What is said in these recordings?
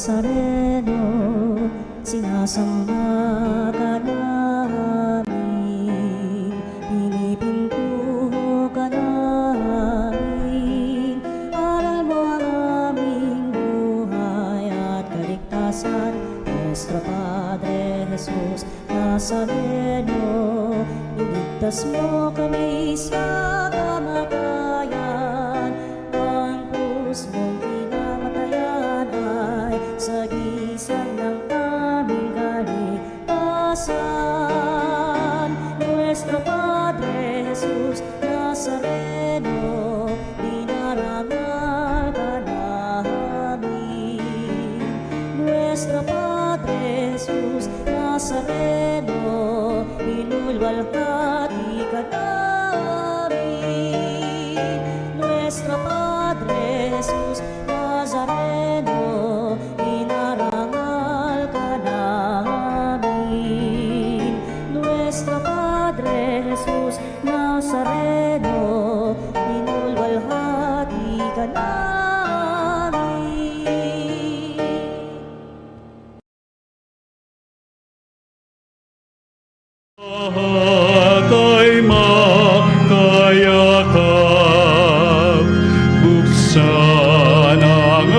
Nazareno, sinasamba ka namin, pinipintuho ka namin, aral mo ang aming buhay at kaligtasan. Nuestro Padre Jesus Nazareno, iligtas mo kami sa kamatayan, ang krus mong pinamatayan ay sagisag ng aming kaligtasan. Nuestro Padre Jesus Nazareno, dinarangal ka namin. Nuestro Padre Jesus Nazareno, inulwalhati ka namin. Nuestro Padre Jesus Nazareno, inarangal ka namin. Nuestro Padre Jesus Nazareno, inulwalhati ka namin. Lahat ay makayakap, buksan ang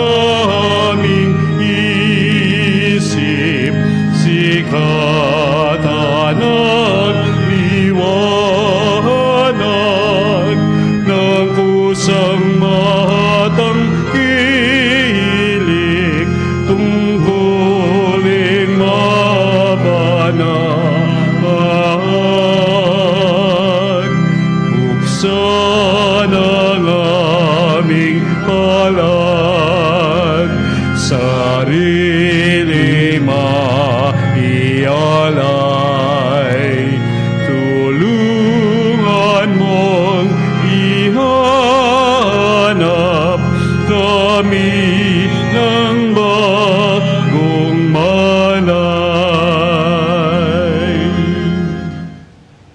aming isip, sikatan ang liwanag ng kusang matangkilik, tungkulin mabanal. Buksan ang aming palad, sarili maialay, tulungan mong ihanap kami ng bagong malay.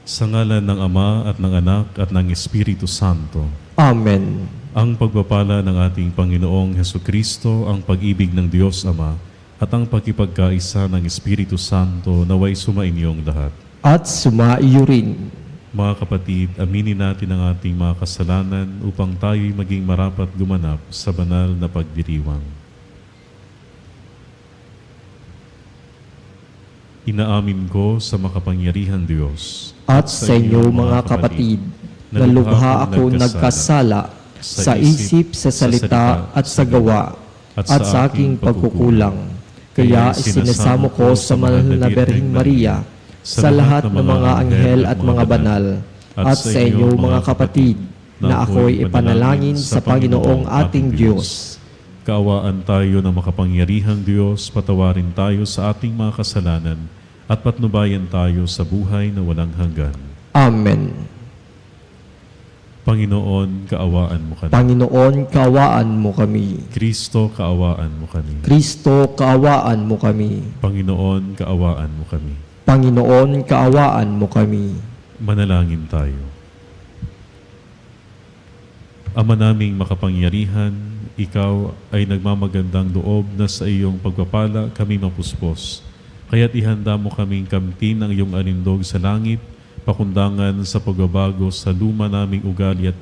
Sa ngalan ng Ama at ng Anak at ng Espiritu Santo. Amen. Ang pagpapala ng ating Panginoong Hesukristo, ang pag-ibig ng Diyos Ama, at ang pagkipagkaisa ng Espiritu Santo naway sumainyong lahat. At sumaiyo rin. Mga kapatid, aminin natin ang ating mga kasalanan upang tayo'y maging marapat gumanap sa banal na pagdiriwang. Inaamin ko sa makapangyarihan Diyos At sa inyo mga kapatid, na lubha ako nagkasala sa isip, sa salita at sa gawa, at sa aking pagkukulang. Kaya isinasamo ko sa mahal na Birheng Maria, sa lahat ng mga anghel at mga banal, at sa inyo mga kapatid, na ako'y ipanalangin sa Panginoong ating Diyos. Kaawaan tayo ng makapangyarihang Diyos, patawarin tayo sa ating mga kasalanan, at patnubayan tayo sa buhay na walang hanggan. Amen. Panginoon, kaawaan mo kami. Panginoon, kaawaan mo kami. Kristo, kaawaan mo kami. Kristo, kaawaan mo kami. Panginoon, kaawaan mo kami. Panginoon, kaawaan mo kami. Manalangin tayo. Ama naming makapangyarihan, ikaw ay nagmamagandang loob na sa iyong pagpapala kami mapuspos. Kaya't ihanda mo kaming kamtin ang iyong alindog sa langit, pakundangan sa pagbabago sa luma naming ugali at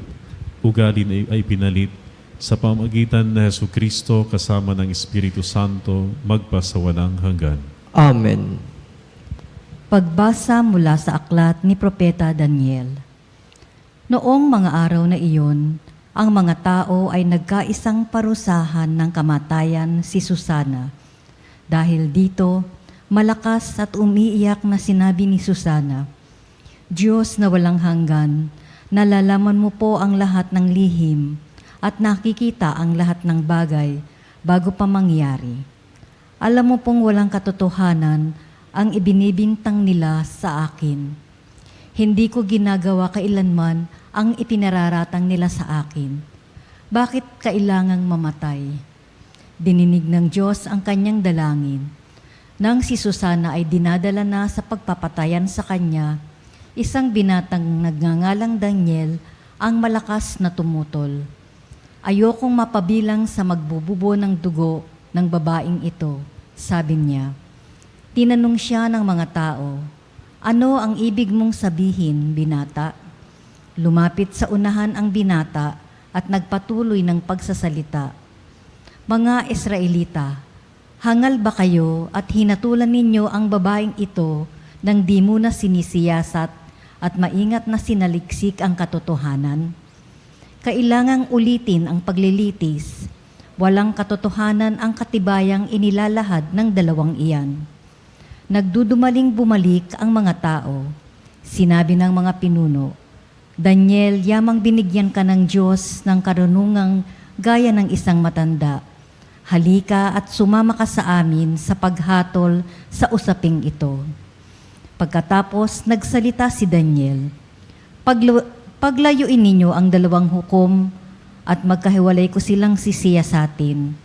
ugali na ay pinalit sa pamagitan na Hesukristo kasama ng Espiritu Santo magpasawalang hanggan. Amen. Pagbasa mula sa aklat ni Propeta Daniel. Noong mga araw na iyon, ang mga tao ay nagkaisang parusahan ng kamatayan si Susana. Dahil dito, malakas at umiiyak na sinabi ni Susana, Diyos na walang hanggan, nalalaman mo po ang lahat ng lihim at nakikita ang lahat ng bagay bago pa mangyari. Alam mo pong walang katotohanan ang ibinibintang nila sa akin. Hindi ko ginagawa kailanman ang ipinararatang nila sa akin. Bakit kailangang mamatay? Dininig ng Diyos ang kanyang dalangin. Nang si Susana ay dinadala na sa pagpapatayan sa kanya, isang binatang nagngangalang Daniel ang malakas na tumutol. Ayokong mapabilang sa magbububo ng dugo ng babaeng ito. Sabi niya, tinanong siya ng mga tao, "Ano ang ibig mong sabihin, binata?" Lumapit sa unahan ang binata at nagpatuloy ng pagsasalita, "Mga Israelita, hangal ba kayo at hinatulan ninyo ang babaeng ito nang di muna sinisiyasat at maingat na sinaliksik ang katotohanan? Kailangang ulitin ang paglilitis. Walang katotohanan ang katibayang inilalahad ng dalawang iyan." Nagdudumaling bumalik ang mga tao. Sinabi ng mga pinuno, "Daniel, yamang binigyan ka ng Diyos ng karunungang gaya ng isang matanda. Halika at sumama ka sa amin sa paghatol sa usaping ito." Pagkatapos, nagsalita si Daniel, "Paglayuin ninyo ang dalawang hukom at magkahiwalay ko silang sisiyasatin."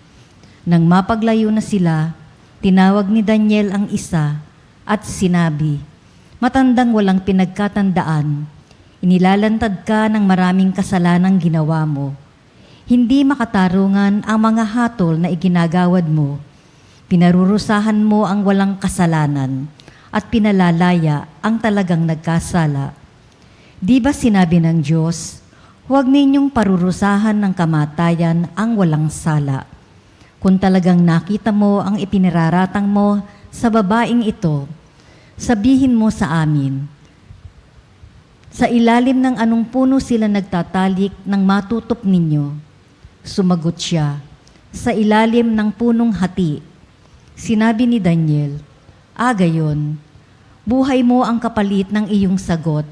Nang mapaglayo na sila, tinawag ni Daniel ang isa at sinabi, "Matandang walang pinagkatandaan, inilalantad ka ng maraming kasalanang ginawa mo. Hindi makatarungan ang mga hatol na iginagawad mo. Pinarurusahan mo ang walang kasalanan at pinalalaya ang talagang nagkasala. Di ba sinabi ng Diyos, huwag ninyong parurusahan ng kamatayan ang walang sala. Kung talagang nakita mo ang ipinararatang mo sa babaeng ito, sabihin mo sa amin, sa ilalim ng anong puno sila nagtatalik nang matutop ninyo?" Sumagot siya, "Sa ilalim ng punong hati." Sinabi ni Daniel, "Gayon, buhay mo ang kapalit ng iyong sagot,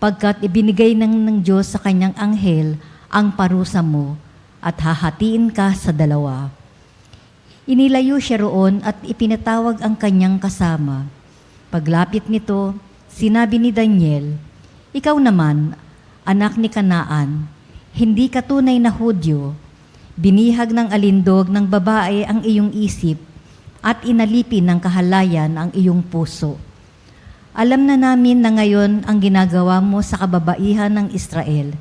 pagkat ibinigay ng Diyos sa kanyang anghel ang parusa mo at hahatiin ka sa dalawa." Inilayo siya roon at ipinatawag ang kanyang kasama. Paglapit nito, sinabi ni Daniel, "Ikaw naman, anak ni Kanaan, hindi ka tunay na Hudyo. Binihag ng alindog ng babae ang iyong isip at inalipin ng kahalayan ang iyong puso. Alam na namin na ngayon ang ginagawa mo sa kababaihan ng Israel.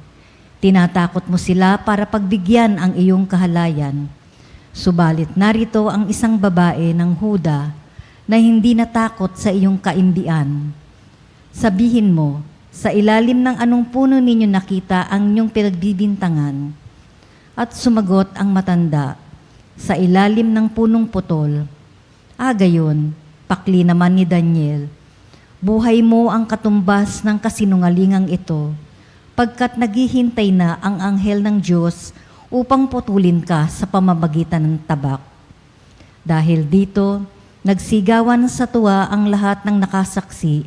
Tinatakot mo sila para pagbigyan ang iyong kahalayan. Subalit narito ang isang babae ng Huda na hindi natakot sa iyong kaimbian. Sabihin mo, sa ilalim ng anong puno ninyo nakita ang inyong pinagbibintangan?" At sumagot ang matanda, "Sa ilalim ng punong putol." Gayon, pakli naman ni Daniel, "Buhay mo ang katumbas ng kasinungalingang ito, pagkat naghihintay na ang anghel ng Diyos upang putulin ka sa pamamagitan ng tabak." Dahil dito, nagsigawan sa tuwa ang lahat ng nakasaksi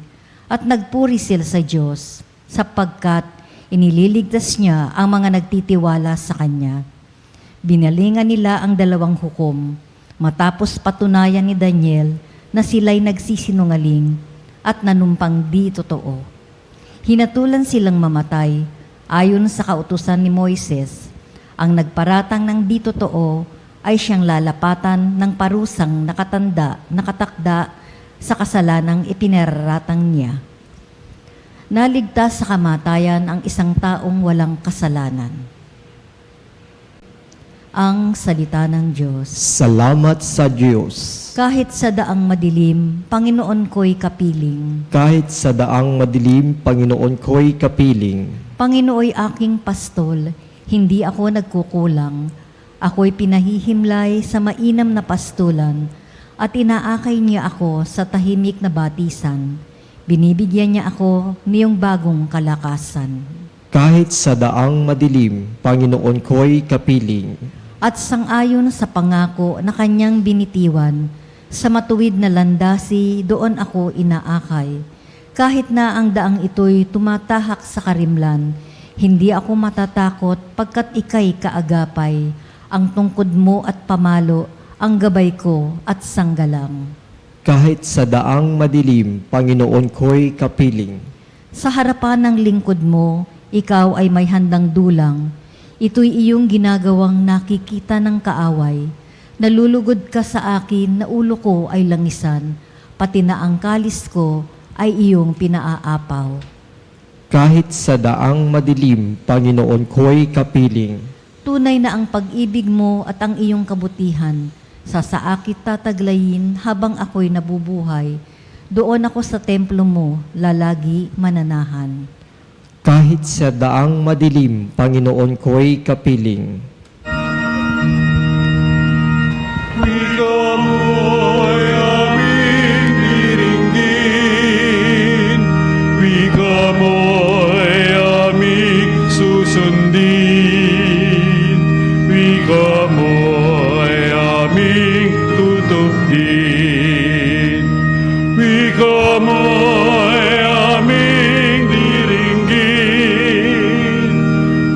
at nagpuri sila sa Diyos, sapagkat inililigtas niya ang mga nagtitiwala sa Kanya. Binalingan nila ang dalawang hukom, matapos patunayan ni Daniel na sila'y nagsisinungaling at nanumpang di totoo. Hinatulan silang mamatay ayon sa kautusan ni Moises. Ang nagparatang ng di totoo ay siyang lalapatan ng parusang nakatakda sa kasalanang ipinararatang niya. Naligtas sa kamatayan ang isang taong walang kasalanan. Ang salita ng Diyos. Salamat sa Diyos. Kahit sa daang madilim, Panginoon ko'y kapiling. Kahit sa daang madilim, Panginoon ko'y kapiling. Panginooy aking pastol, hindi ako nagkukulang. Ako'y pinahihimlay sa mainam na pastulan at inaakay niya ako sa tahimik na batisan. Binibigyan niya ako niyong bagong kalakasan. Kahit sa daang madilim, Panginoon ko'y kapiling. At sangayon sa pangako na kanyang binitiwan, sa matuwid na landasi doon ako inaakay. Kahit na ang daang ito'y tumatahak sa karimlan, hindi ako matatakot pagkat ika'y kaagapay. Ang tungkod mo at pamalo, ang gabay ko at sanggalang. Kahit sa daang madilim, Panginoon ko'y kapiling. Sa harapan ng lingkod mo, ikaw ay may handang dulang. Ito'y iyong ginagawang nakikita ng kaaway. Nalulugod ka sa akin na ulo ko ay langisan, pati na ang kalis ko ay iyong pinaaapaw. Kahit sa daang madilim, Panginoon ko'y kapiling. Tunay na ang pag-ibig mo at ang iyong kabutihan, Sa saakit tataglayin habang ako'y nabubuhay, doon ako sa templo mo, lalagi mananahan. Kahit sa daang madilim, Panginoon ko'y kapiling. Wika mo'y aming diringgin, wika mo'y aming susundin, wika mo'y aming tutupin, wika mo'y aming diringgin,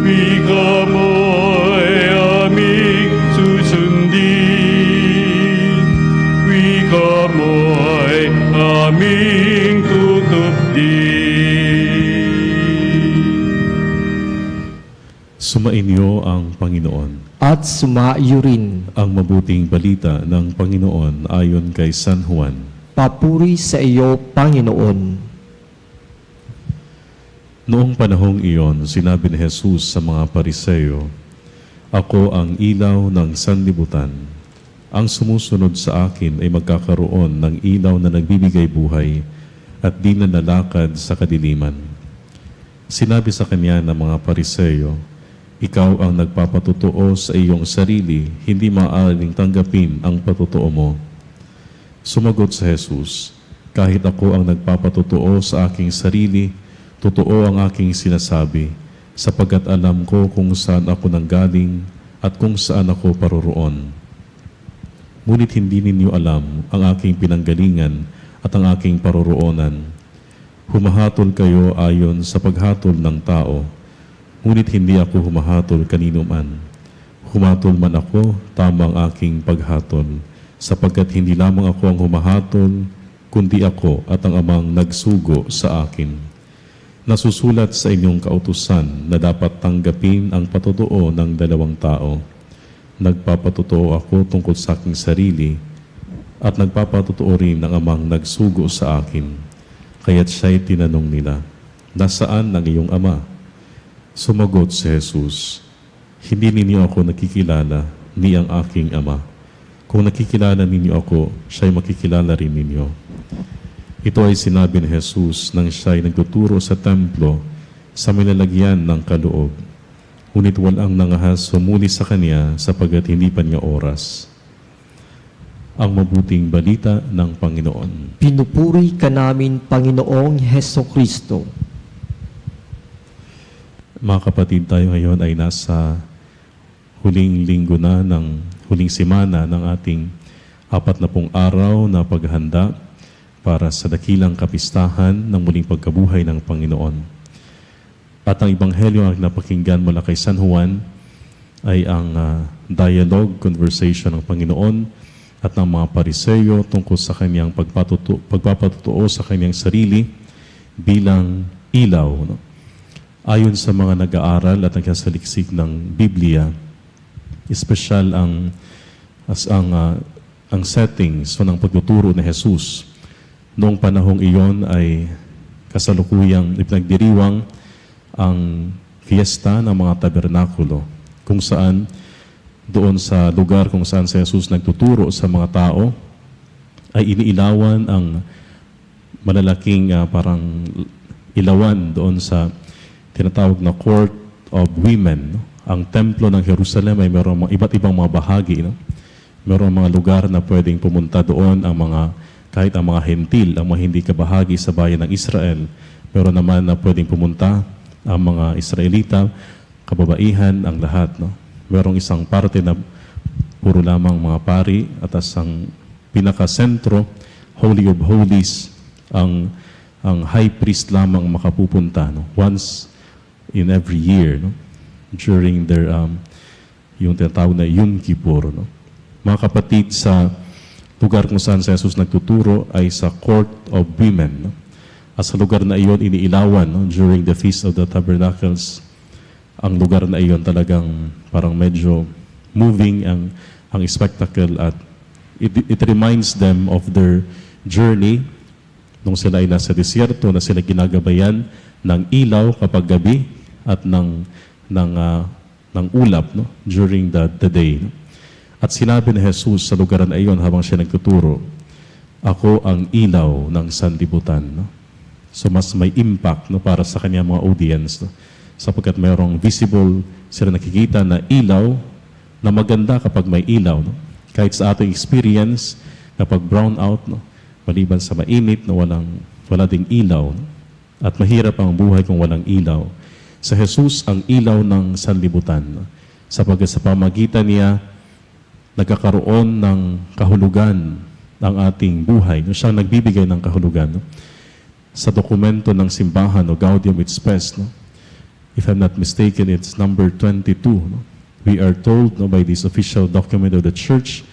wika mo'y aming susundin, wika mo'y aming tutupin. Sumainyo ang Panginoon. At sumaiyo rin. Ang mabuting balita ng Panginoon ayon kay San Juan. Papuri sa iyo, Panginoon. Noong panahong iyon, sinabi ni Jesus sa mga Pariseo, "Ako ang ilaw ng sanlibutan. Ang sumusunod sa akin ay magkakaroon ng ilaw na nagbibigay buhay at di na lalakad sa kadiliman." Sinabi sa kanya ng mga Pariseo, "Ikaw ang nagpapatotoo sa iyong sarili, hindi maaaring tanggapin ang patotoo mo." Sumagot si Jesus, "Kahit ako ang nagpapatotoo sa aking sarili, totoo ang aking sinasabi, sapagkat alam ko kung saan ako nanggaling at kung saan ako paroroon. Ngunit hindi ninyo alam ang aking pinanggalingan at ang aking paroroonan. Humahatol kayo ayon sa paghatol ng tao, ngunit hindi ako humahatol kanino man. Humatol man ako, tama ang aking paghatol, sapagkat hindi lamang ako ang humahatol, kundi ako at ang amang nagsugo sa akin. Nasusulat sa inyong kautusan na dapat tanggapin ang patotoo ng dalawang tao. Nagpapatotoo ako tungkol sa aking sarili at nagpapatotoo rin ng amang nagsugo sa akin." Kaya't siya'y tinanong nila, "Nasaan ang iyong ama?" Sumagot si Jesus, "Hindi ninyo ako nakikilala ni ang aking ama. Kung nakikilala ninyo ako, siya'y makikilala rin ninyo." Ito ay sinabi ni Jesus nang siya'y nagtuturo sa templo sa milalagyan ng kaloob. Ngunit walang nangahas sumuli sa kanya sapagkat hindi pa niya oras. Ang mabuting balita ng Panginoon. Pinupuri ka namin, Panginoong Hesukristo. Mga kapatid, tayo ngayon ay nasa huling linggo na ng huling semana ng ating 40 araw na paghahanda para sa dakilang kapistahan ng muling pagkabuhay ng Panginoon. At ang ebanghelyo ang napakinggan mula kay San Juan ay ang dialogue, conversation ng Panginoon at ng mga Pariseo tungkol sa kanyang pagpapatotoo sa kanyang sarili bilang ilaw. No? Ayon sa mga nag-aaral at nagsasaliksik ng Biblia, espesyal ang settings ng pagtuturo ni Jesus. Noong panahong iyon ay kasalukuyang ipinagdiriwang ang fiesta ng mga tabernakulo, kung saan doon sa lugar kung saan si Jesus nagtuturo sa mga tao ay iniilawan ang malalaking parang ilawan doon sa tinatawag na Court of Women. No? Ang templo ng Jerusalem ay mayroong iba't ibang mga bahagi. No? Mayroong mga lugar na pwedeng pumunta doon kahit ang mga hentil, ang mga hindi kabahagi sa bayan ng Israel. Meron naman na pwedeng pumunta ang mga Israelita, kababaihan, ang lahat. No? Merong isang parte na puro lamang mga pari at ang pinaka-sentro, Holy of Holies, ang high priest lamang makapupunta. No? Once in every year, no? During their, yung tinatawag na Yom Kippur. No? Mga kapatid, sa lugar kung saan si Jesus nagtuturo ay sa Court of Women. No? At sa lugar na iyon, iniilawan no? During the Feast of the Tabernacles. Ang lugar na iyon talagang parang medyo moving ang spectacle at it reminds them of their journey nung sila ay nasa disyerto na sila ginagabayan ng ilaw kapag gabi at ng ulap no? During the day. No? At sinabi ni Jesus sa lugar na iyon habang siya nagtuturo, ako ang ilaw ng sanlibutan. No? So mas may impact no, para sa kanya mga audience. No? Sapagkat mayroong visible, sila nakikita na ilaw na maganda kapag may ilaw. No? Kahit sa ating experience, kapag brown out, no? Maliban sa mainit na wala ding ilaw. No? At mahirap ang buhay kung walang ilaw. Sa Jesus, ang ilaw ng sanlibutan. No? Sapagkat sa pamagitan niya, nagkakaroon ng kahulugan ang ating buhay. No? Siyang nagbibigay ng kahulugan. No? Sa dokumento ng simbahan, no? Gaudium et Spes, no? If I'm not mistaken, it's number 22. No? We are told no, by this official document of the Church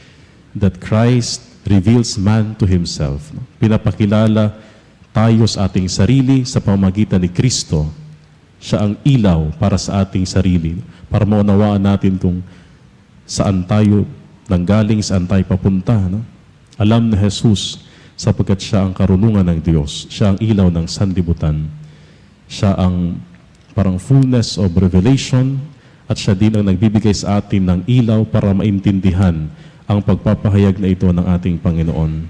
that Christ reveals man to himself. No? Pinapakilala tayo sa ating sarili sa pamamagitan ni Kristo. Siya ang ilaw para sa ating sarili. Para maunawaan natin kung saan tayo nanggaling, saan tayo papunta. No? Alam ni Jesus sapagkat siya ang karunungan ng Diyos. Siya ang ilaw ng sanlibutan. Siya ang parang fullness of revelation at siya din ang nagbibigay sa atin ng ilaw para maintindihan ang pagpapahayag na ito ng ating Panginoon.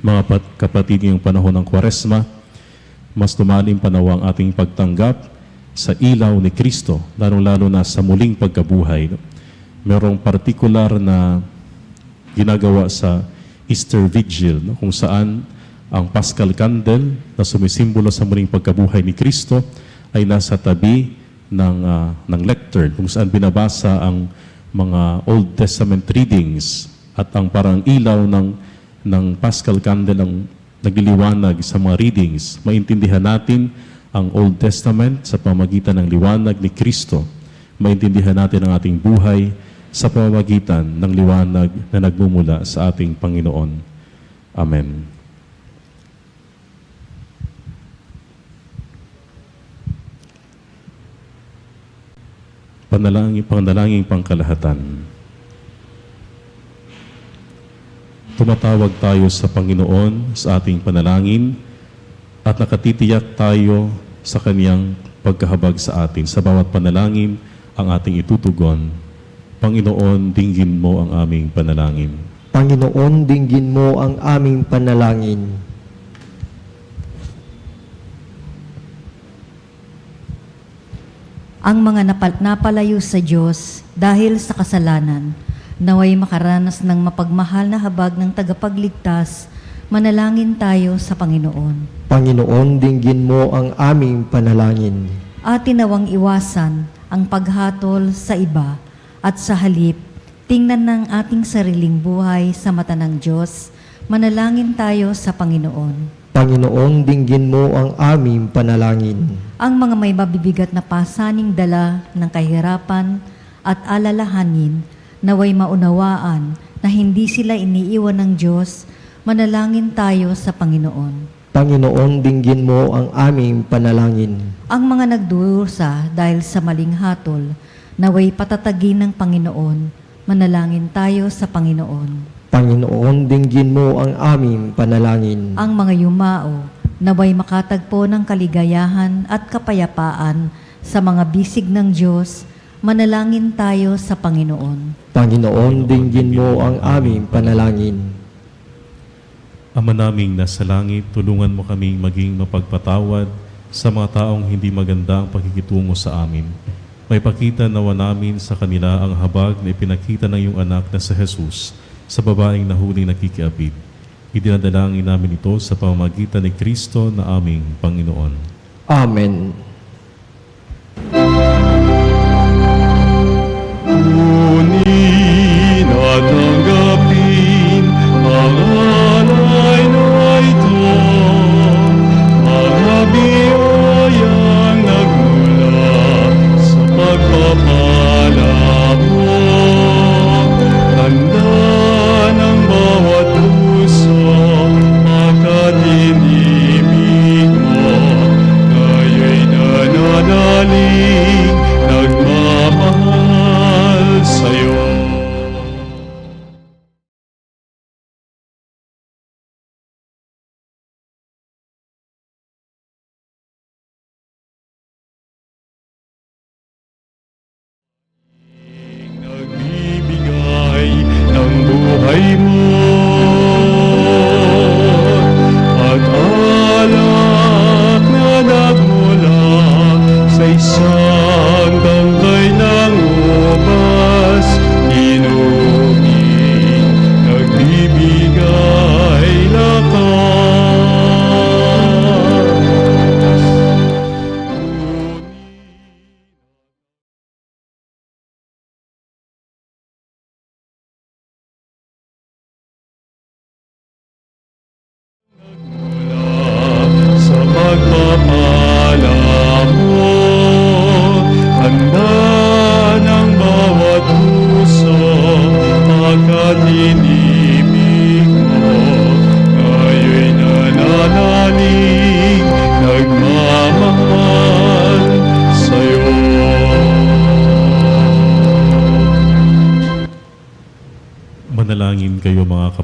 Mga kapatid, ngayong panahon ng Kwaresma, mas tumalim pa nawa ang ating pagtanggap sa ilaw ni Kristo, lalong-lalo na sa muling pagkabuhay. Merong partikular na ginagawa sa Easter Vigil, no? Kung saan ang Paschal Candle na sumisimbolo sa muling pagkabuhay ni Kristo ay nasa tabi ng lectern, kung saan binabasa ang mga Old Testament readings at ang parang ilaw ng Paschal Candle ang nagliliwanag sa mga readings. Maintindihan natin ang Old Testament sa pamamagitan ng liwanag ni Kristo. Maintindihan natin ang ating buhay sa pamamagitan ng liwanag na nagmumula sa ating Panginoon. Amen. Panalangin pangkalahatan. Tumatawag tayo sa Panginoon sa ating panalangin at nakatitiyak tayo sa Kanyang pagkahabag sa atin. Sa bawat panalangin ang ating itutugon. Panginoon, dinggin mo ang aming panalangin. Panginoon, dinggin mo ang aming panalangin. Ang mga napalayo sa Diyos dahil sa kasalanan, naway makaranas ng mapagmahal na habag ng tagapagligtas, manalangin tayo sa Panginoon. Panginoon, dinggin mo ang aming panalangin. Atin nawang iwasan ang paghatol sa iba at sa halip, tingnan ng ating sariling buhay sa mata ng Diyos, manalangin tayo sa Panginoon. Panginoon, dinggin mo ang aming panalangin. Ang mga may mabibigat na pasaning dala ng kahirapan at alalahanin, naway maunawaan na hindi sila iniiwan ng Diyos, manalangin tayo sa Panginoon. Panginoon, dinggin mo ang aming panalangin. Ang mga nagdurusa dahil sa maling hatol, naway patatagin ng Panginoon, manalangin tayo sa Panginoon. Panginoon, dinggin mo ang aming panalangin. Ang mga yumao, naway makatagpo ng kaligayahan at kapayapaan sa mga bisig ng Diyos, manalangin tayo sa Panginoon. Panginoon, dinggin mo ang aming panalangin. Ama naming nasa langit, tulungan mo kaming maging mapagpatawad sa mga taong hindi maganda ang pakikitungo sa amin. May pakita nawa namin sa kanila ang habag na ipinakita ng iyong anak na sa Jesus sa babaeng nahuling nakikiapid. Idinadalangin namin ito sa pamamagitan ni Kristo na aming Panginoon. Amen. Kunin at tanggapin ang alay na ito, mga biyayang nagmula sa pagpapala mo. Tanda ng bawat puso, makatinimig mo, ngayo'y nananalig, nagmamahal sa'yo.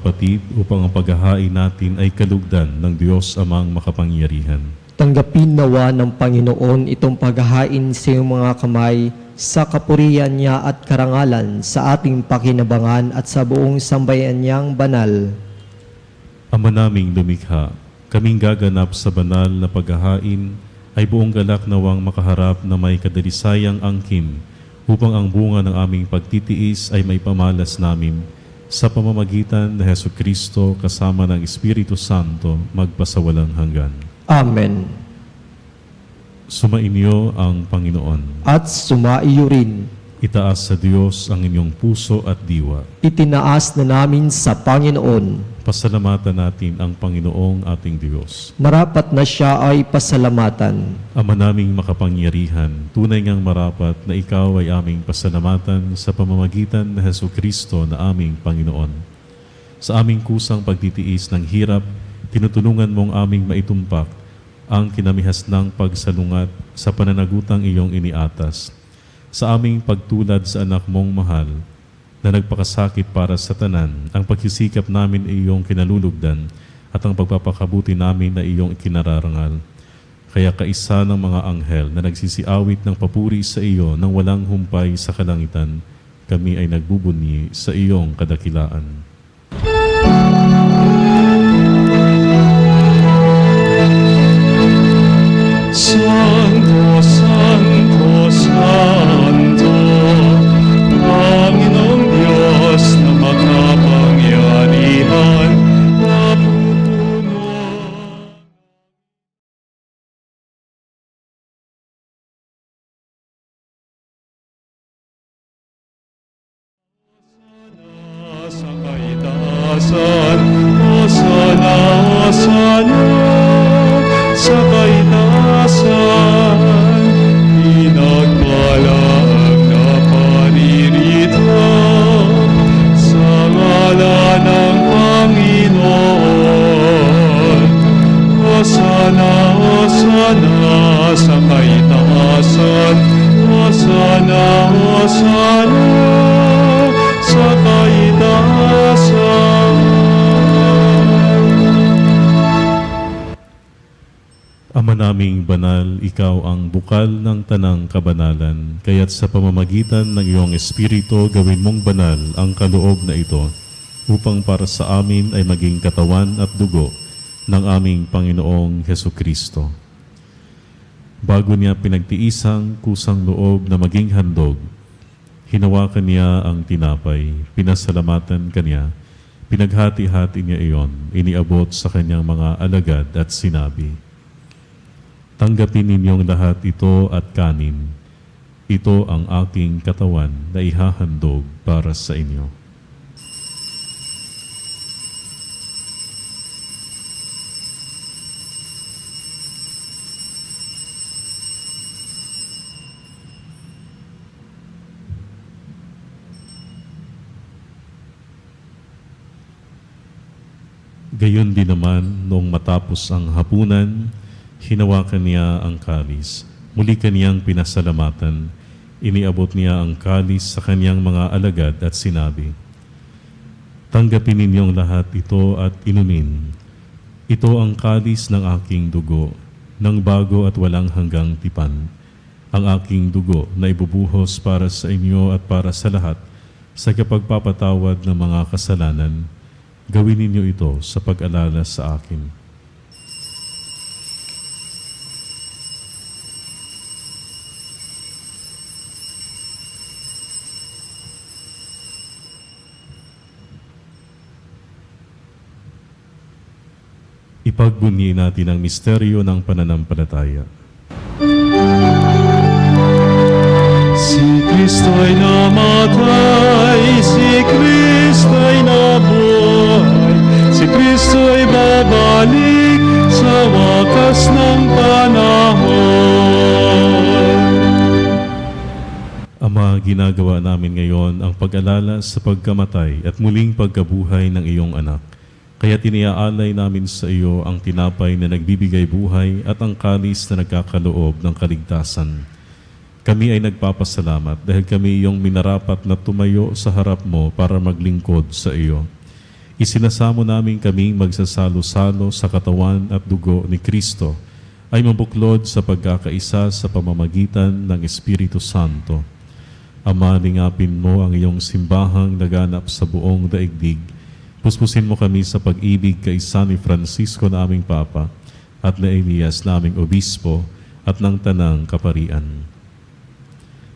kapatid, upang ang paghahain natin ay kalugdan ng Diyos amang makapangyarihan. Tanggapin nawa ng Panginoon itong paghahain sa iyong mga kamay sa kapurihan niya at karangalan sa ating pakinabangan at sa buong sambayan niyang banal. Ama naming lumikha, kaming gaganap sa banal na paghahain ay buong galak nawang makaharap na may kadalisayang angkin upang ang bunga ng aming pagtitiis ay may pamalas namin sa pamamagitan ng Hesukristo kasama ng Espiritu Santo magpasawalang hanggan. Amen. Sumainyo ang Panginoon. At sumaiyo rin. Itaas sa Diyos ang inyong puso at diwa. Itinaas na namin sa Panginoon. Pasalamatan natin ang Panginoong ating Diyos. Marapat na siya ay pasalamatan. Ama naming makapangyarihan, tunay ngang marapat na ikaw ay aming pasalamatan sa pamamagitan ng Hesukristo na aming Panginoon. Sa aming kusang pagtitiis ng hirap, tinutulungan mong aming maitumpak ang kinamihas ng pagsalungat sa pananagutang iyong iniatas. Sa aming pagtulad sa anak mong mahal na nagpakasakit para sa tanan, ang pagsisikap namin ay iyong kinalulugdan at ang pagpapakabuti namin na iyong ikinararangal. Kaya kaisa ng mga anghel na nagsisiawit ng papuri sa iyo nang walang humpay sa kalangitan, kami ay nagbubunyi sa iyong kadakilaan. Santo, Santo, Santo, Panginoong Diyos na makapangyarihan, napupuno. Sa kaitaasan, Hosana, Hosana, sa kaitaasan, pinagpala ang naparirito sa ngalan ng Panginoon. Hosana, Hosana, sa kaitaasan, Hosana, Hosana, sa kaitaasan. Ama naming banal, ikaw ang bukal ng tanang kabanalan, kaya't sa pamamagitan ng iyong Espiritu gawin mong banal ang kaloob na ito, upang para sa amin ay maging katawan at dugo ng aming Panginoong Hesukristo. Bago niya pinagtiisang kusang loob na maging handog, hinawakan niya ang tinapay, pinasalamatan kanya, pinaghati-hati niya iyon, iniabot sa kanyang mga alagad at sinabi, "Tanggapin ninyong lahat ito at kanin. Ito ang aking katawan na ihahandog para sa inyo." Gayon din naman, noong matapos ang hapunan, hinawakan niya ang kalis. Muli kaniyang pinasalamatan. Iniabot niya ang kalis sa kanyang mga alagad at sinabi, "Tanggapin ninyong lahat ito at inumin. Ito ang kalis ng aking dugo, ng bago at walang hanggang tipan. Ang aking dugo na ibubuhos para sa inyo at para sa lahat sa kapagpapatawad ng mga kasalanan. Gawin ninyo ito sa pag-alala sa akin." Ipagbunyi natin ang misteryo ng pananampalataya. Si Kristo'y namatay, si Kristo'y nabuhay, si Kristo'y babalik sa wakas ng panahon. Ama, ginagawa namin ngayon ang pag-alala sa pagkamatay at muling pagkabuhay ng iyong anak. Kaya tiniaalay namin sa iyo ang tinapay na nagbibigay buhay at ang kalis na nagkakaloob ng kaligtasan. Kami ay nagpapasalamat dahil kami iyong minarapat na tumayo sa harap mo para maglingkod sa iyo. isinasamo namin kaming magsasalo-salo sa katawan at dugo ni Kristo ay mabuklod sa pagkakaisa sa pamamagitan ng Espiritu Santo. Ama, lingapin mo ang iyong simbahang naganap sa buong daigdig. Puspusin mo kami sa pag-ibig kaisa ni Francisco na aming Papa at na Elias na aming Obispo at ng Tanang Kaparian.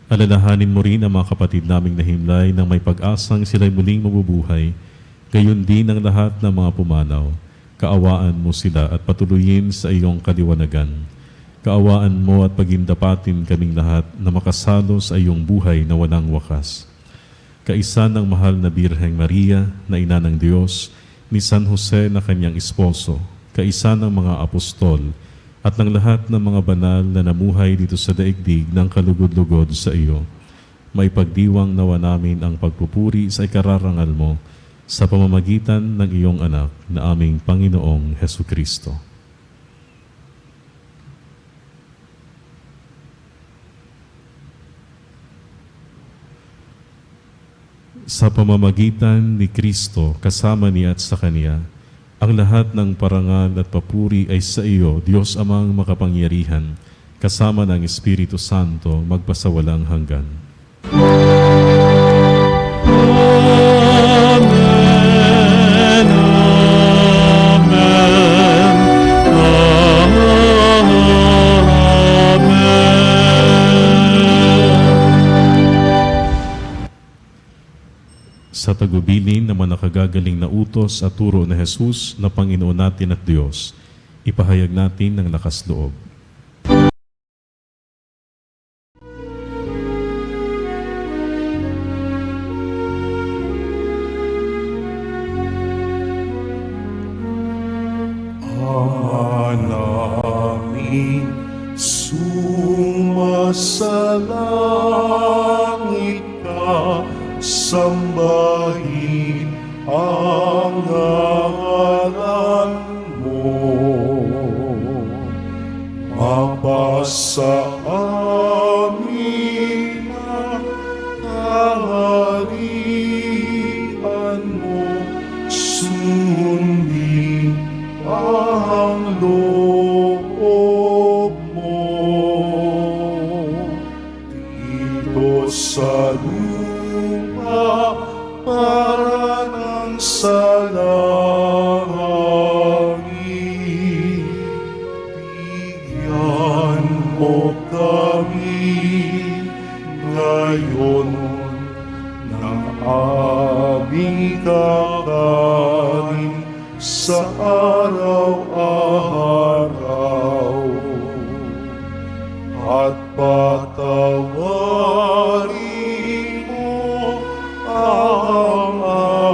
Alalahanin mo rin ang mga kapatid naming nahimlay nang may pag-asang sila'y muling mabubuhay, gayon din ang lahat ng mga pumanaw. Kaawaan mo sila at patuloyin sa iyong kaliwanagan. Kaawaan mo at pagindapatin kaming lahat na makasalo sa iyong buhay na walang wakas. Kaisa ng mahal na Birheng Maria na ina ng Diyos, ni San Jose na kanyang esposo, kaisa ng mga apostol, at ng lahat ng mga banal na namuhay dito sa daigdig ng kalugod-lugod sa iyo. May pagdiwang nawa namin ang pagpupuri sa ikararangal mo sa pamamagitan ng iyong anak na aming Panginoong Hesukristo. Sa pamamagitan ni Kristo, kasama niya at sa Kanya, ang lahat ng parangal at papuri ay sa iyo, Diyos Amang makapangyarihan, kasama ng Espiritu Santo, magpasawalang hanggan. Amen, amen, amen. Sa tagubilin naman nakagagaling na utos at turo na Jesus na Panginoon natin at Diyos, ipahayag natin ng lakas loob. Ama namin, sumasalangit ka, sambahin ang ngalan mo. Mapasa amin ang kaharian mo, sundin ang loob mo. Dito sa lupa para ng sa langit, bigyan mo kami ngayon ng aming kakanin sa araw-araw, at patawarin mo ang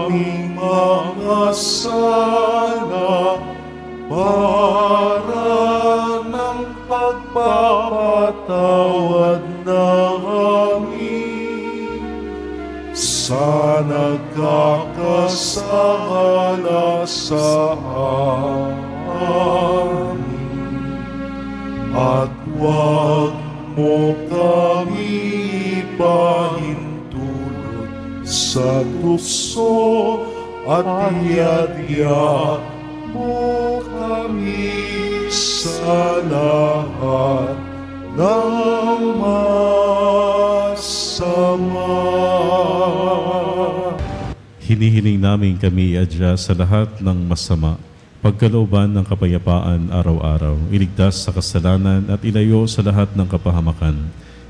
aming mga sala para ng pagpapatawad namin sa nagkakasala sa amin, at huwag mo kami pahintulot sa tukso, at iadya mo kami sa lahat ng masama. Hinihiling namin kami iadya sa lahat ng masama, pagkalooban ng kapayapaan araw-araw, iligtas sa kasalanan at ilayo sa lahat ng kapahamakan,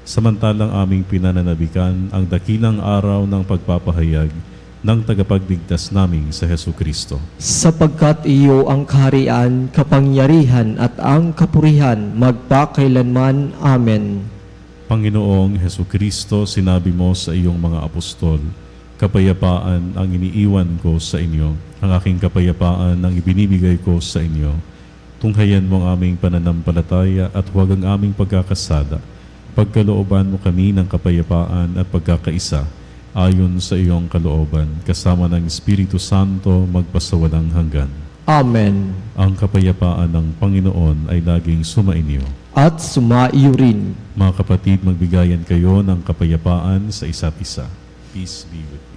samantalang aming pinananabikan ang dakilang araw ng pagpapahayag ng tagapagligtas naming sa Hesukristo. Sapagkat iyo ang kaharian, kapangyarihan at ang kapurihan magpakailanman. Amen. Panginoong Hesukristo, sinabi mo sa iyong mga apostol, kapayapaan ang iniiwan ko sa inyo, ang aking kapayapaan ang ibinibigay ko sa inyo. Tunghayan mo ang aming pananampalataya at huwag ang aming pagkakasala. Pagkalooban mo kami ng kapayapaan at pagkakaisa, ayon sa iyong kalooban, kasama ng Espiritu Santo, magpasawalang hanggan. Amen. Ang kapayapaan ng Panginoon ay laging sumainyo. At sumaiyo rin. Mga kapatid, magbigayan kayo ng kapayapaan sa isa't isa. Peace be with you.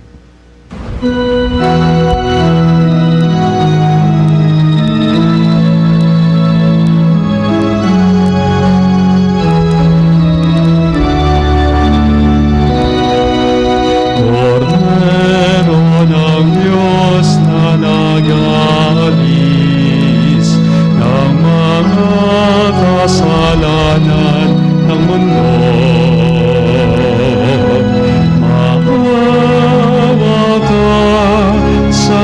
mundo. Maawa ka sa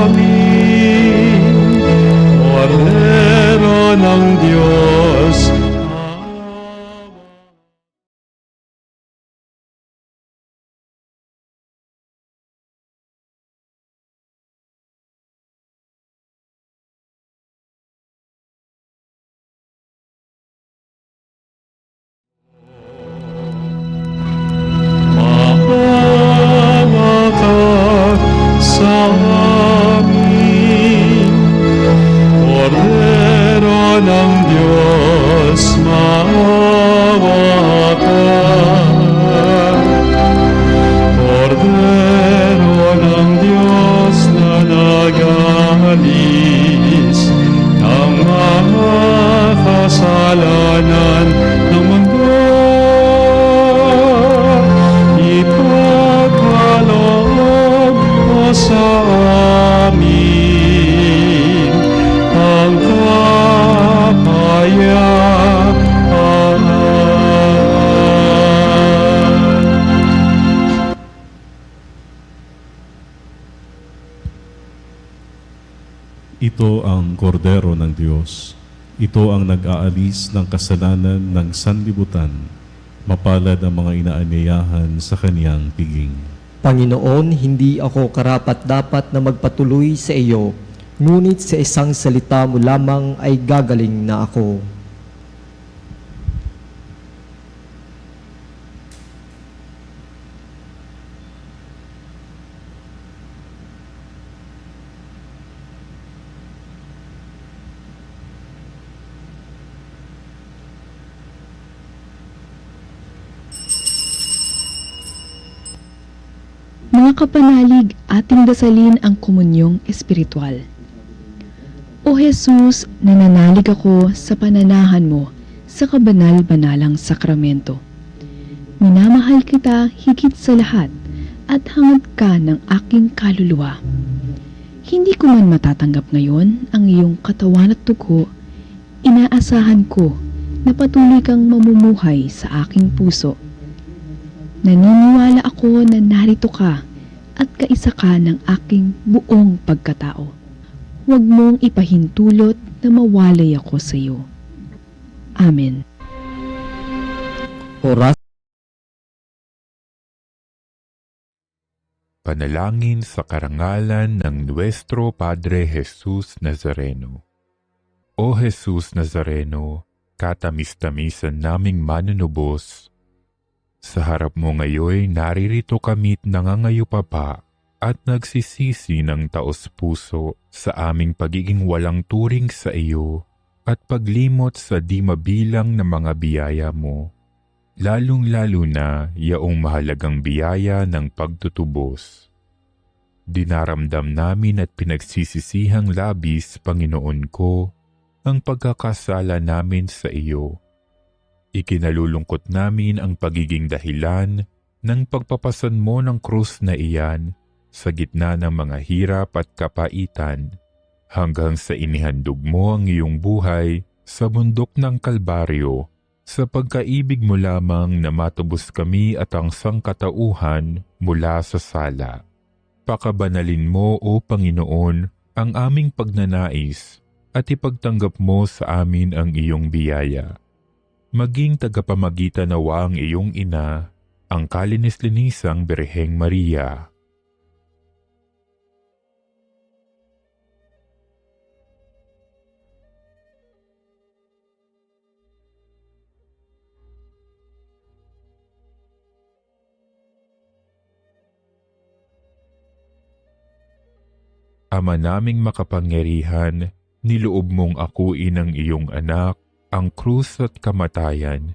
amin, Kordero ng Diyos. Maawa ka sa amin, Kordero ng Diyos, maawa ka. Kordero ng Diyos na nag-aalis ng mga kasalanan ng mundo, ipagkaloob mo sa amin ang kapayapaan. Ito ang kordero ng Diyos. Ito ang nag-aalis ng kasalanan ng sanlibutan. Mapalad ang mga inaanyayahan sa kaniyang piging. Panginoon, hindi ako karapat-dapat na magpatuloy sa iyo, ngunit sa isang salita mo lamang ay gagaling na ako. Mga kapanalig, ating dasalin ang komunyong espiritual. O Jesus, nananalig ako sa pananahan mo sa kabanal-banalang sakramento. Minamahal kita higit sa lahat at hangad ka ng aking kaluluwa. Hindi ko man matatanggap ngayon ang iyong katawan at dugo, inaasahan ko na patuloy kang mamumuhay sa aking puso. Naniniwala ako na narito ka at kaisa ka ng aking buong pagkatao. Huwag mong ipahintulot na mawalay ako sa iyo. Amen. Oras Panalangin sa karangalan ng Nuestro Padre Jesus Nazareno. O Jesus Nazareno, katamis-tamisan naming manunubos, sa harap mo ngayon naririto kami't nangangayupapa at nagsisisi ng taos-puso sa aming pagiging walang turing sa iyo at paglimot sa di mabilang na mga biyaya mo, lalong-lalo na yaong mahalagang biyaya ng pagtutubos. Dinaramdam namin at pinagsisisihang labis, Panginoon ko, ang pagkakasala namin sa iyo. Ikinalulungkot namin ang pagiging dahilan ng pagpapasan mo ng krus na iyan sa gitna ng mga hirap at kapaitan hanggang sa inihandog mo ang iyong buhay sa bundok ng Kalbaryo sa pagkaibig mo lamang na matubos kami at ang sangkatauhan mula sa sala. Pakabanalin mo, O Panginoon, ang aming pagnanais at ipagtanggap mo sa amin ang iyong biyaya. Maging tagapamagitan nawa ang iyong ina, ang kalinis-linisang Birheng Maria. Ama naming makapangyarihan, niloob mong akuin ang iyong anak, ang krus at kamatayan,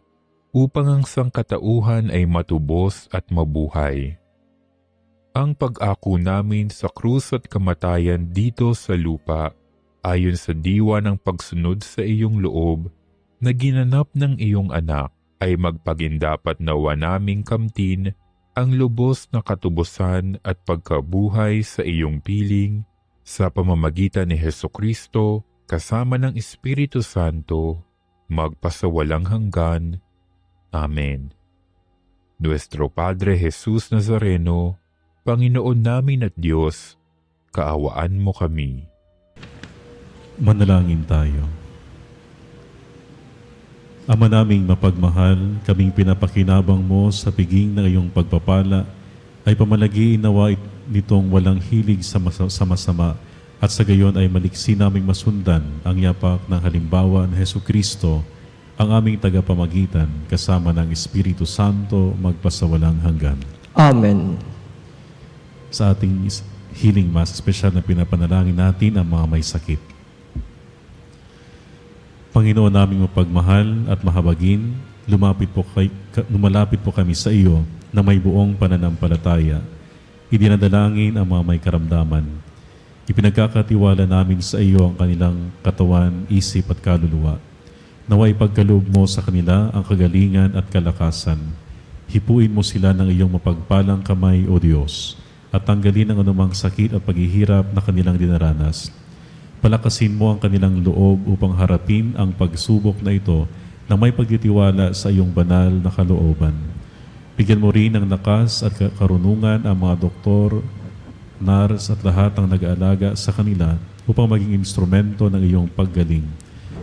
upang ang sangkatauhan ay matubos at mabuhay. Ang pag-ako namin sa krus at kamatayan dito sa lupa, ayon sa diwa ng pagsunod sa iyong loob, na ginanap ng iyong anak, ay magpagindapat nawa naming kamtin ang lubos na katubusan at pagkabuhay sa iyong piling, sa pamamagitan ni Hesukristo, kasama ng Espiritu Santo, magpasawalang hanggan. Amen. Nuestro Padre Jesus Nazareno, Panginoon namin at Diyos, kaawaan mo kami. Manalangin tayo. Ama naming mapagmahal, kaming pinapakinabang mo sa piging ng iyong pagpapala, ay pamalagiin nawa nitong walang hilig sa masama at sa gayon ay maliksi naming masundan ang yapak ng halimbawa ni Hesukristo, ang aming tagapamagitan kasama ng Espiritu Santo magpasawalang hanggan. Amen. Sa ating healing mass, special na pinapanalangin natin ang mga may sakit. Panginoon naming mapagmahal at mahabagin, lumalapit po kami sa iyo na may buong pananampalataya. Idinadalangin ang mga may karamdaman. Ipinagkakatiwala namin sa iyo ang kanilang katawan, isip at kaluluwa. Naway pagkaloob mo sa kanila ang kagalingan at kalakasan. Hipuin mo sila ng iyong mapagpalang kamay, O Diyos, at tanggalin ang anumang sakit at paghihirap na kanilang dinaranas. Palakasin mo ang kanilang loob upang harapin ang pagsubok na ito na may pagtitiwala sa iyong banal na kalooban. Bigyan mo rin ng lakas at karunungan ang mga doktor, nurse at lahat ng nag-aalaga sa kanila upang maging instrumento ng iyong paggaling.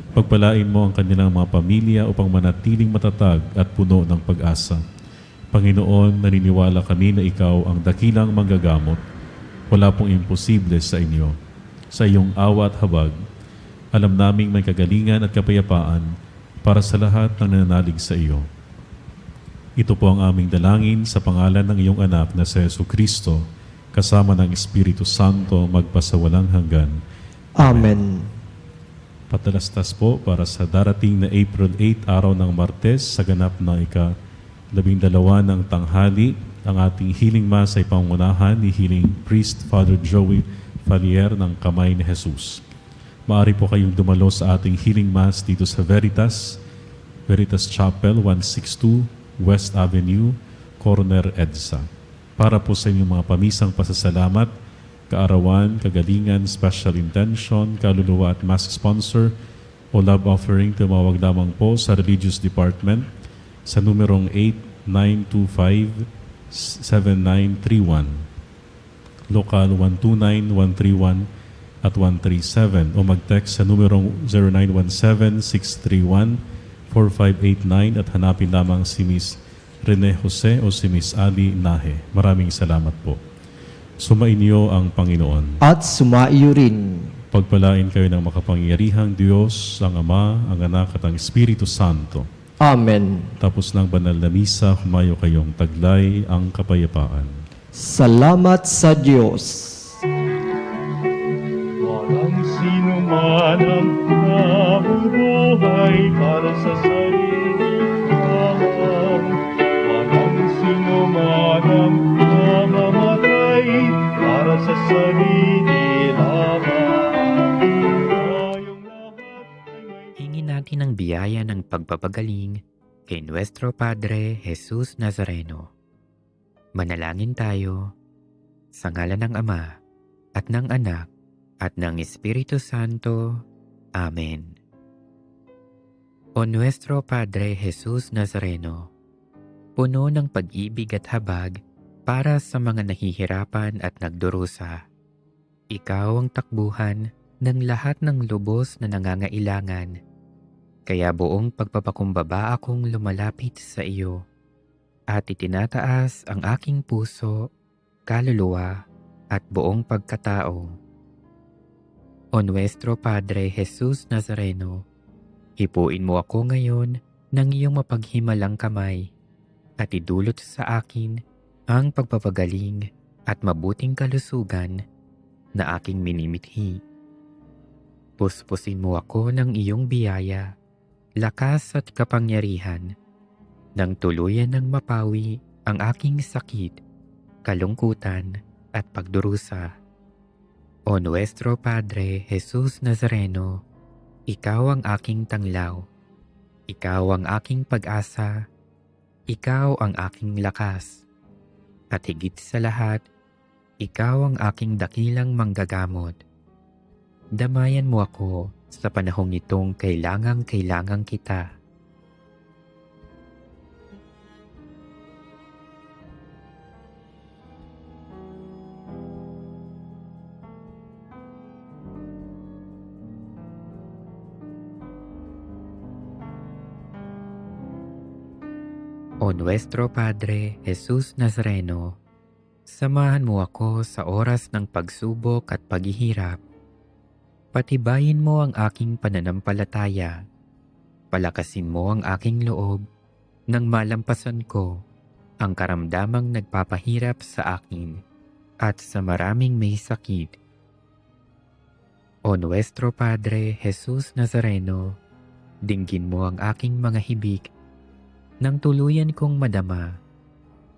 Pagpalain mo ang kanilang mga pamilya upang manatiling matatag at puno ng pag-asa. Panginoon, naniniwala kami na ikaw ang dakilang manggagamot. Wala pong imposible sa inyo. Sa iyong awa at habag, alam naming may kagalingan at kapayapaan para sa lahat ng nananalig sa iyo. Ito po ang aming dalangin sa pangalan ng iyong anak na si Jesucristo, kasama ng Espiritu Santo magpasawalang hanggan. Amen. Patalastas po para sa darating na April 8, araw ng Martes, sa ganap ng ika-12 ng tanghali. Ang ating healing mass ay pangunahan ni Healing Priest Father Joey Falier ng Kamay ni Jesus. Maaari po kayong dumalo sa ating healing mass dito sa Veritas Chapel, 162 West Avenue, Corner EDSA. Para po sa inyong mga pamisang pasasalamat, kaarawan, kagalingan, special intention, kaluluwa at mass sponsor o love offering, tumawag lamang po sa Religious Department sa numerong 8925-7931. Local 129-131 at 137 o mag-text sa numerong 0917-631-4589 at hanapin lamang si Miss Rene Jose o si Miss Ali Nahe. Maraming salamat po. Sumainyo ang Panginoon. At sumaiyo rin. Pagpalain kayo ng makapangyarihang Diyos, ang Ama, ang Anak at ang Espiritu Santo. Amen. Tapos ng banal na misa, humayo kayong taglay ang kapayapaan. Salamat sa Diyos. Walang sino man ang nabubuhay para sa sarili lamang. Walang sino man ang namamatay para sa sarili lamang. Tayong lahat ay may... Hingin natin ang biyaya ng pagpapagaling kay Nuestro Padre Jesus Nazareno. Manalangin tayo sa ngalan ng Ama at ng Anak at ng Espiritu Santo. Amen. O Nuestro Padre Jesus Nazareno, puno ng pag-ibig at habag para sa mga nahihirapan at nagdurusa. Ikaw ang takbuhan ng lahat ng lubos na nangangailangan. Kaya buong pagpapakumbaba akong lumalapit sa iyo at itinataas ang aking puso, kaluluwa at buong pagkatao. O Nuestro Padre Jesus Nazareno, hipuin mo ako ngayon ng iyong mapaghimalang kamay at idulot sa akin ang pagpapagaling at mabuting kalusugan na aking minimithi. Puspusin mo ako ng iyong biyaya, lakas at kapangyarihan, nang tuluyan ng mapawi ang aking sakit, kalungkutan at pagdurusa. O Nuestro Padre Jesus Nazareno, ikaw ang aking tanglaw, ikaw ang aking pag-asa, ikaw ang aking lakas, at higit sa lahat, ikaw ang aking dakilang manggagamot. Damayan mo ako sa panahong itong kailangang kita. O Nuestro Padre Jesus Nazareno, samahan mo ako sa oras ng pagsubok at paghihirap. Patibayin mo ang aking pananampalataya. Palakasin mo ang aking loob nang malampasan ko ang karamdamang nagpapahirap sa akin at sa maraming may sakit. O Nuestro Padre Jesus Nazareno, dinggin mo ang aking mga hibik nang tuluyan kong madama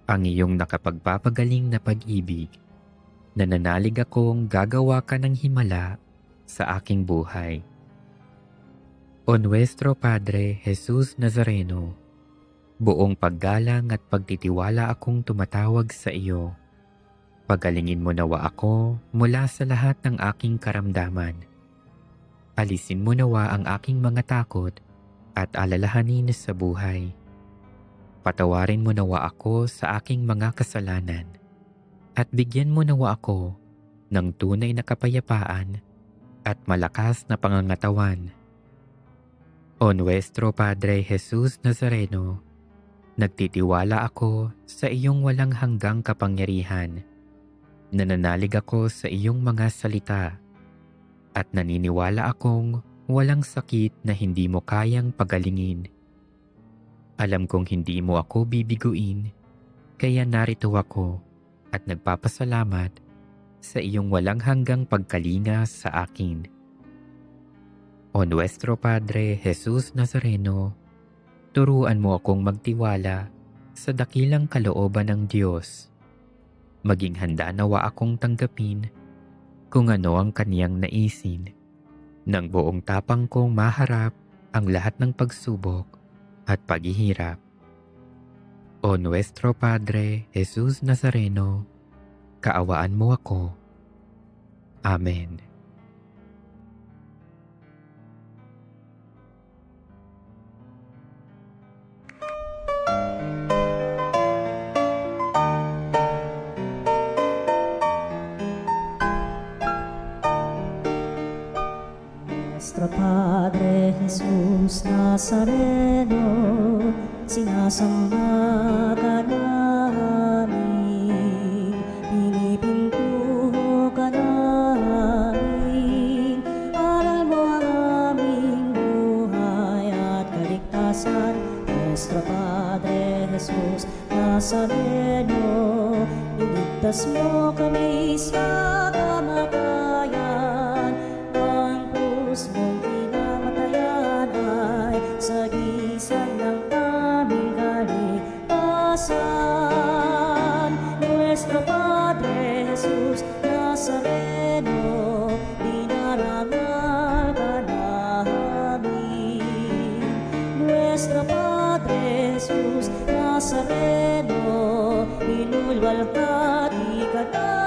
ang iyong nakapagpapagaling na pag-ibig. Nananalig akong gagawa ka ng himala sa aking buhay. O Nuestro Padre Jesus Nazareno, buong paggalang at pagtitiwala akong tumatawag sa iyo. Pagalingin mo nawa ako mula sa lahat ng aking karamdaman. Alisin mo nawa ang aking mga takot at alalahanin sa buhay. Patawarin mo nawa ako sa aking mga kasalanan at bigyan mo nawa ako ng tunay na kapayapaan at malakas na pangangatawan. O Nuestro Padre Jesus Nazareno, nagtitiwala ako sa iyong walang hanggang kapangyarihan. Nananalig ako sa iyong mga salita at naniniwala akong walang sakit na hindi mo kayang pagalingin. Alam kong hindi mo ako bibiguin, kaya narito ako at nagpapasalamat sa iyong walang hanggang pagkalinga sa akin. O Nuestro Padre Jesus Nazareno, turuan mo akong magtiwala sa dakilang kalooban ng Diyos. Maging handa nawa akong tanggapin kung ano ang kaniyang naisin. Nang buong tapang kong maharap ang lahat ng pagsubok at paghihirap. O Nuestro Padre Jesus Nazareno, kaawaan mo ako. Amen. Nuestro Padre Jesus Nazareno, sinasamba ka namin, pinipintuho ka namin, aral mo ang aming buhay at kaligtasan. Nuestro Padre Jesus Nazareno, iligtas mo kami sa kamatayan. Ang krus mong pinamatayan ay sagisag ng aming kaligtasan. Nuestro Padre Jesus Nazareno, dinarangal ka namin. Nuestro Padre Jesus Nazareno, inulwalhati ka namin.